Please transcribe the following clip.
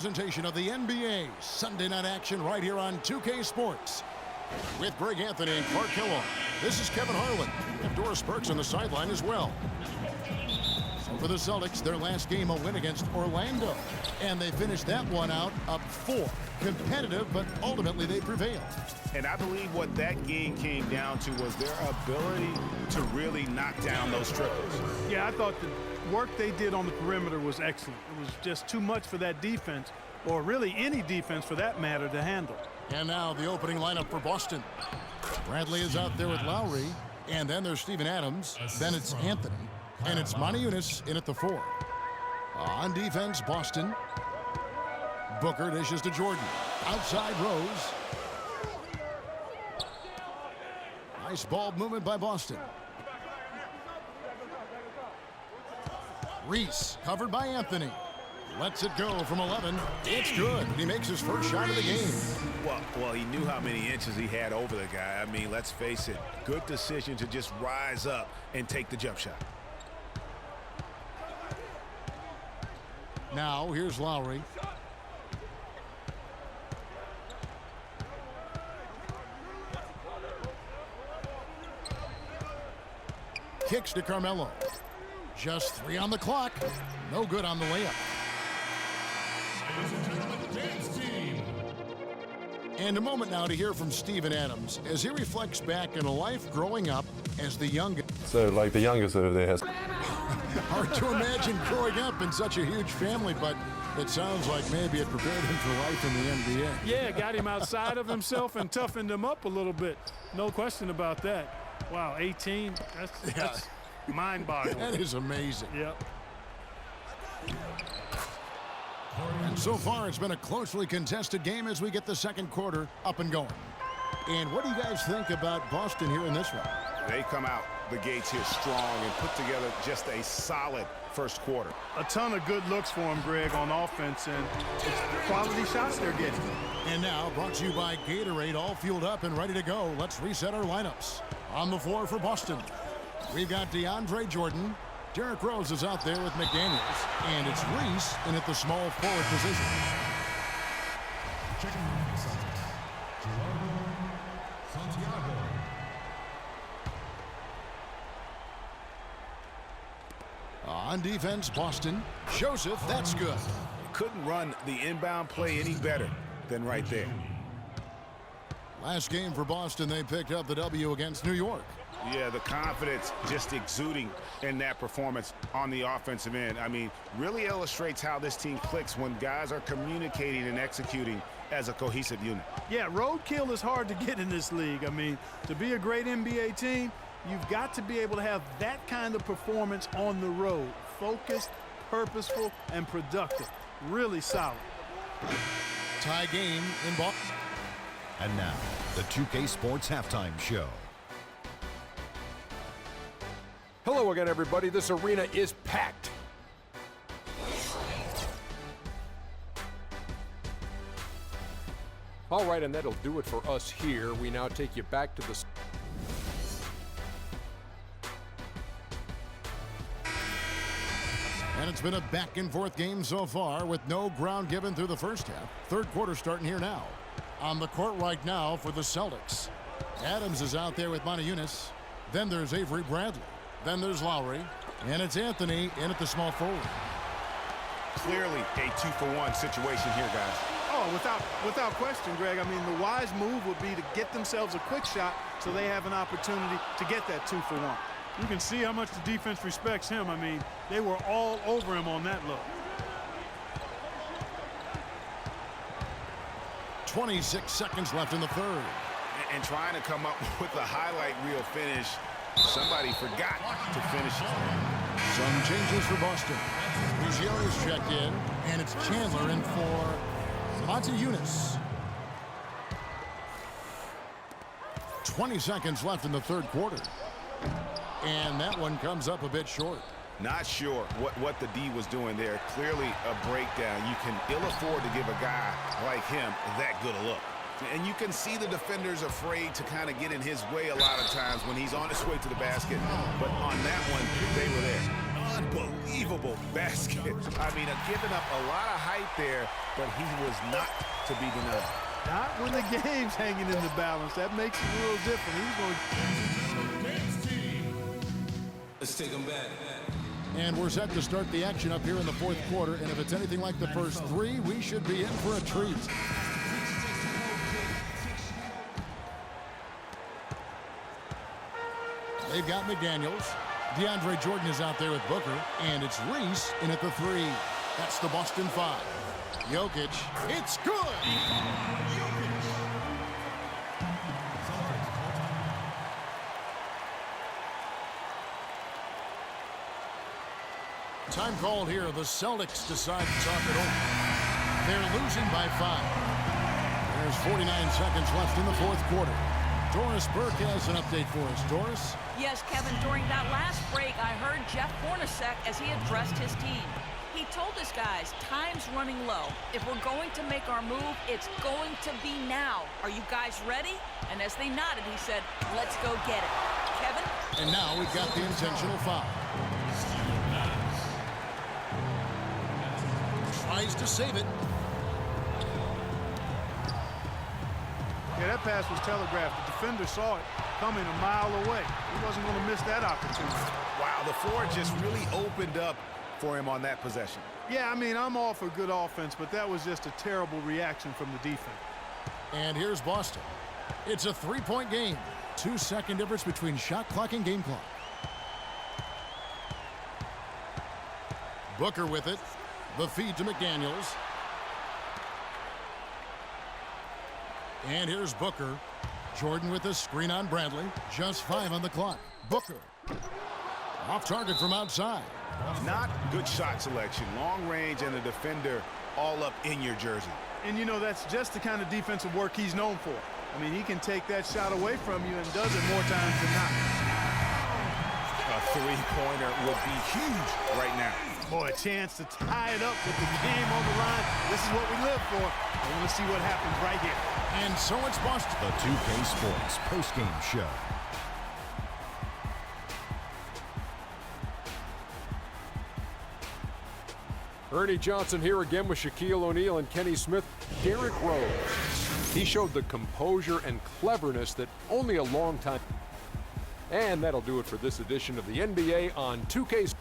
Presentation of the NBA Sunday night action right here on 2K Sports. With Greg Anthony and Clark Kellogg, this is Kevin Harlan. And Doris Burks on the sideline as well. So for the Celtics, their last game a win against Orlando. And they finished that one out up 4. Competitive, but ultimately they prevailed. And I believe what that game came down to was their ability to really knock down those triples. Yeah, I thought the work they did on the perimeter was excellent. It was just too much for that defense, or really any defense for that matter, to handle. And now the opening lineup for Boston. Bradley is out there with Lowry, and then there's Steven Adams, then it's Anthony, and it's Moniunas in at the 4. On defense, Boston. Booker dishes to Jordan. Outside Rose. Nice ball movement by Boston. Reese covered by Anthony. Lets it go from 11. It's good. He makes his first shot of the game. Well, he knew how many inches he had over the guy. I mean, let's face it, good decision to just rise up and take the jump shot. Now, here's Lowry. Kicks to Carmelo. Just 3 on the clock. No good on the layup. And a moment now to hear from Steven Adams as he reflects back on a life growing up as the youngest. So, like the youngest over there has. Hard to imagine growing up in such a huge family, but it sounds like maybe it prepared him for life in the NBA. Yeah, got him outside of himself and toughened him up a little bit. No question about that. Wow, 18, that's mind-boggling. That is amazing. Yep. And so far, it's been a closely contested game as we get the second quarter up and going. And what do you guys think about Boston here in this one? They come out the gates here strong and put together just a solid first quarter. A ton of good looks for him, Greg, on offense, and it's quality shots they're getting. And now, brought to you by Gatorade, all fueled up and ready to go. Let's reset our lineups. On the floor for Boston, we've got DeAndre Jordan. Derrick Rose is out there with McDaniels, and it's Reese in at the small forward position. On defense, Boston. Joseph, that's good. Couldn't run the inbound play any better than right there. Last game for Boston, they picked up the W against New York. Yeah, the confidence just exuding in that performance on the offensive end. I mean, really illustrates how this team clicks when guys are communicating and executing as a cohesive unit. Yeah, roadkill is hard to get in this league. I mean, to be a great NBA team, you've got to be able to have that kind of performance on the road. Focused, purposeful, and productive. Really solid. Tie game in Boston. And now, the 2K Sports Halftime Show. Hello again, everybody. This arena is packed. All right, and that'll do it for us here. We now take you back to the... And it's been a back-and-forth game so far with no ground given through the first half. Third quarter starting here now. On the court right now for the Celtics. Adams is out there with Moniunas. Then there's Avery Bradley. Then there's Lowry. And it's Anthony in at the small forward. Clearly a 2-for-1 situation here, guys. Oh, without question, Greg. I mean, the wise move would be to get themselves a quick shot so they have an opportunity to get that 2-for-1. You can see how much the defense respects him. I mean, they were all over him on that look. 26 seconds left in the third. And trying to come up with a highlight reel finish, somebody forgot to finish it. Some changes for Boston. Ruggieri's checked in, and it's Chandler in for Moniunas. 20 seconds left in the third quarter. And that one comes up a bit short. Not sure what the D was doing there. Clearly a breakdown. You can ill afford to give a guy like him that good a look. And you can see the defenders afraid to kind of get in his way a lot of times when he's on his way to the basket. But on that one, they were there. Unbelievable basket. I mean, giving up a lot of height there, but he was not to be denied. Not when the game's hanging in the balance. That makes it a little different. He's going Let's take him back. And we're set to start the action up here in the fourth quarter. And if it's anything like the first three, we should be in for a treat. They've got McDaniels. DeAndre Jordan is out there with Booker. And it's Reese in at the three. That's the Boston Five. Jokic. It's good. Time called here. The Celtics decide to talk it over. They're losing by 5. There's 49 seconds left in the fourth quarter. Doris Burke has an update for us. Doris? Yes, Kevin, during that last break, I heard Jeff Hornacek as he addressed his team. He told his guys, time's running low. If we're going to make our move, it's going to be now. Are you guys ready? And as they nodded, he said, let's go get it. Kevin? And now we've got the intentional foul. Tries to save it. Yeah, that pass was telegraphed. The defender saw it coming a mile away. He wasn't going to miss that opportunity. Wow, the floor just really opened up for him on that possession. Yeah, I mean, I'm all for good offense, but that was just a terrible reaction from the defense. And here's Boston. It's a 3-point game. 2-second difference between shot clock and game clock. Booker with it. The feed to McDaniels. And here's Booker. Jordan with a screen on Bradley. Just 5 on the clock. Booker. Off target from outside. Not good shot selection. Long range and the defender all up in your jersey. And, you know, that's just the kind of defensive work he's known for. I mean, he can take that shot away from you and does it more times than not. A three-pointer would be huge right now. Boy, a chance to tie it up with the game on the line. This is what we live for. I want to see what happens right here. And so it's Boston. The 2K Sports postgame show. Ernie Johnson here again with Shaquille O'Neal and Kenny Smith. Derrick Rose. He showed the composure and cleverness that only a long time. And that'll do it for this edition of the NBA on 2K.